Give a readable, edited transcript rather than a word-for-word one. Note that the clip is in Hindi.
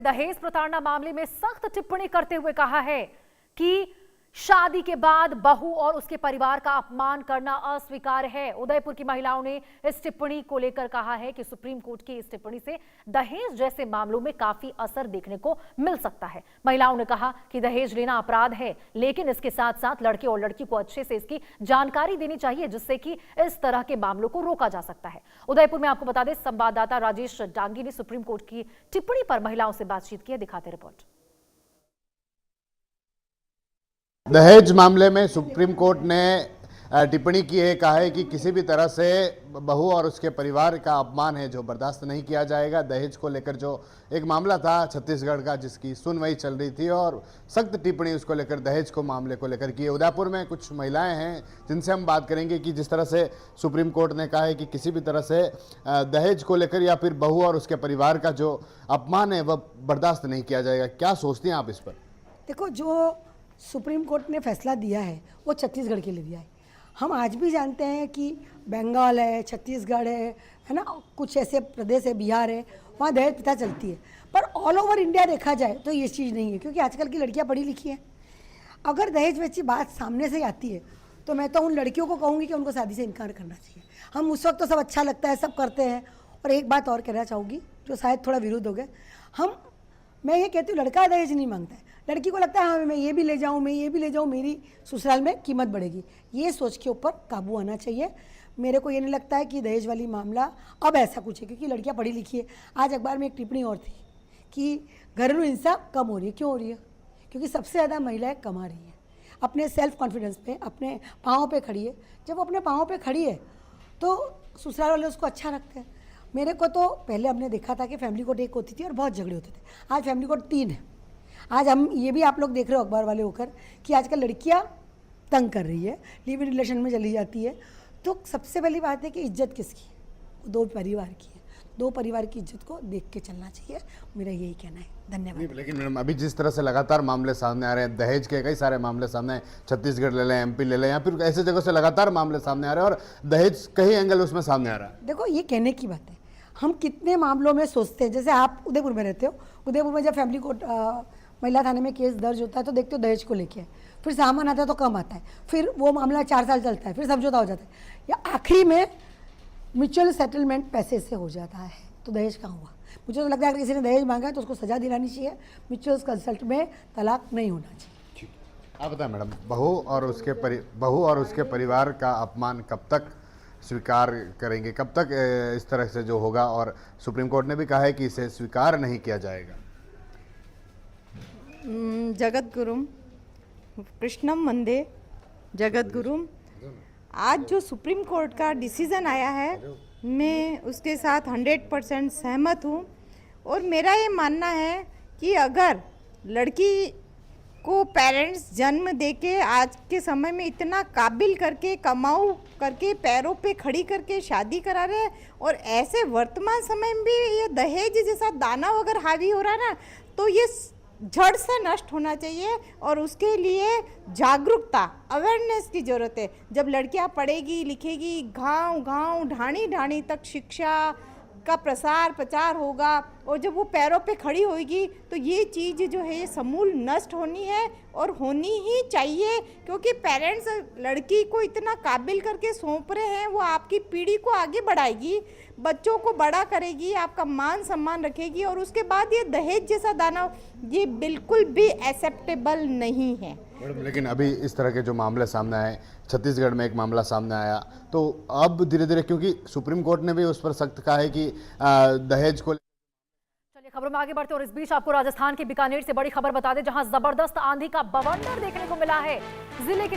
दहेज प्रताड़ना मामले में सख्त टिप्पणी करते हुए कहा है कि शादी के बाद बहू और उसके परिवार का अपमान करना अस्वीकार्य है। उदयपुर की महिलाओं ने इस टिप्पणी को लेकर कहा है कि सुप्रीम कोर्ट की इस टिप्पणी से दहेज जैसे मामलों में काफी असर देखने को मिल सकता है। महिलाओं ने कहा कि दहेज लेना अपराध है, लेकिन इसके साथ साथ लड़के और लड़की को अच्छे से इसकी जानकारी देनी चाहिए, जिससे कि इस तरह के मामलों को रोका जा सकता है। उदयपुर में आपको बता दें, संवाददाता राजेश डांगी ने सुप्रीम कोर्ट की टिप्पणी पर महिलाओं से बातचीत की है। दिखाते रिपोर्ट। दहेज मामले में सुप्रीम कोर्ट ने टिप्पणी की है, कहा है कि किसी भी तरह से बहू और उसके परिवार का अपमान है जो बर्दाश्त नहीं किया जाएगा। दहेज को लेकर जो एक मामला था छत्तीसगढ़ का, जिसकी सुनवाई चल रही थी और सख्त टिप्पणी उसको लेकर, दहेज को मामले को लेकर की है। उदयपुर में कुछ महिलाएं हैं जिनसे हम बात करेंगे कि जिस तरह से सुप्रीम कोर्ट ने कहा है कि किसी भी तरह से दहेज को लेकर या फिर बहू और उसके परिवार का जो अपमान है वह बर्दाश्त नहीं किया जाएगा। क्या सोचती हैं आप इस पर? देखो, जो सुप्रीम कोर्ट ने फैसला दिया है वो छत्तीसगढ़ के लिए दिया है। हम आज भी जानते हैं कि बंगाल है, छत्तीसगढ़ है ना, कुछ ऐसे प्रदेश है, बिहार है, वहाँ दहेज प्रथा चलती है। पर ऑल ओवर इंडिया देखा जाए तो ये चीज़ नहीं है, क्योंकि आजकल की लड़कियाँ पढ़ी लिखी हैं। अगर दहेज वैसी बात सामने से आती है तो मैं तो उन लड़कियों को कहूँगी कि उनको शादी से इनकार करना चाहिए। हम उस वक्त तो सब अच्छा लगता है, सब करते हैं। और एक बात और कहना चाहूँगी जो शायद थोड़ा विरुद्ध हो गया, मैं ये कहती हूँ, लड़का दहेज नहीं मांगता है, लड़की को लगता है हाँ मैं ये भी ले जाऊँ, मैं ये भी ले जाऊँ, मेरी ससुराल में कीमत बढ़ेगी। ये सोच के ऊपर काबू आना चाहिए। मेरे को ये नहीं लगता है कि दहेज वाली मामला अब ऐसा कुछ है, क्योंकि लड़कियाँ पढ़ी लिखी है। आज अखबार में एक टिप्पणी और थी कि घरेलू हिंसा कम हो रही है। क्यों हो रही है? क्योंकि सबसे ज़्यादा महिलाएं कमा रही हैं, अपने सेल्फ कॉन्फिडेंस पे, अपने पाँव पे खड़ी है। जब वो अपने पाँव पे खड़ी है तो ससुराल वाले उसको अच्छा रखते हैं। मेरे को तो पहले हमने देखा था कि फैमिली कोर्ट एक होती थी और बहुत झगड़े होते थे। आज फैमिली कोर्ट 3 है। आज हम ये भी आप लोग देख रहे हो अखबार वाले होकर कि आजकल लड़कियां तंग कर रही है, लिव इन रिलेशन में चली जाती है। तो सबसे पहली बात है कि इज्जत किसकी है? वो 2 परिवार की है। 2 परिवार की इज्जत को देख के चलना चाहिए, मेरा यही कहना है। धन्यवाद। लेकिन मैडम, अभी जिस तरह से लगातार मामले सामने आ रहे हैं, दहेज के कई सारे मामले सामने आए, छत्तीसगढ़ ले लें, एमपी ले लें, या फिर ऐसे जगह से लगातार मामले सामने आ रहे हैं और दहेज कई एंगल उसमें सामने आ रहा है। देखो, ये कहने की बात है, हम कितने मामलों में सोचते हैं। जैसे आप उदयपुर में रहते हो, उदयपुर में जब फैमिली कोर्ट महिला थाने में केस दर्ज होता है तो देखते हो दहेज को लेके, फिर सामान आता है तो कम आता है, फिर वो मामला 4 साल चलता है, फिर समझौता हो जाता है, या आखिरी में म्यूचुअल सेटलमेंट पैसे से हो जाता है। तो दहेज कहाँ हुआ? मुझे तो लगता है अगर किसी ने दहेज मांगा है तो उसको सजा दिलानी चाहिए, म्यूचुअल कंसल्ट में तलाक नहीं होना चाहिए। आप बताएं मैडम, बहू और उसके परिवार का अपमान कब तक स्वीकार करेंगे? कब तक इस तरह से जो होगा? और सुप्रीम कोर्ट ने भी कहा है कि इसे स्वीकार नहीं किया जाएगा। जगद्गुरुम कृष्णम वंदे जगद्गुरुम। आज जो सुप्रीम कोर्ट का डिसीज़न आया है, मैं उसके साथ 100% सहमत हूँ। और मेरा ये मानना है कि अगर लड़की को पेरेंट्स जन्म देके आज के समय में इतना काबिल करके, कमाऊ करके, पैरों पे खड़ी करके शादी करा रहे हैं, और ऐसे वर्तमान समय में भी ये दहेज जैसा दाना अगर हावी हो रहा है ना, तो ये जड़ से नष्ट होना चाहिए। और उसके लिए जागरूकता, अवेयरनेस की ज़रूरत है। जब लड़कियां पढ़ेगी लिखेगी, गांव ढाणी ढाणी तक शिक्षा का प्रसार प्रचार होगा, और जब वो पैरों पे खड़ी होगी तो ये चीज़ जो है ये समूल नष्ट होनी है, और होनी ही चाहिए। क्योंकि पेरेंट्स लड़की को इतना काबिल करके सौंप रहे हैं, वो आपकी पीढ़ी को आगे बढ़ाएगी, बच्चों को बड़ा करेगी, आपका मान सम्मान रखेगी। और उसके बाद ये दहेज जैसा दाना ये बिल्कुल भी एक्सेप्टेबल नहीं है। लेकिन अभी इस तरह के जो मामले सामने आए, छत्तीसगढ़ में एक मामला सामने आया, तो अब धीरे धीरे, क्योंकि सुप्रीम कोर्ट ने भी उस पर सख्त कहा है कि दहेज को। चलिए खबरों में आगे बढ़ते हैं, और इस बीच आपको राजस्थान के बीकानेर से बड़ी खबर बता दें, जहां जबरदस्त आंधी का बवंडर देखने को मिला है। जिले के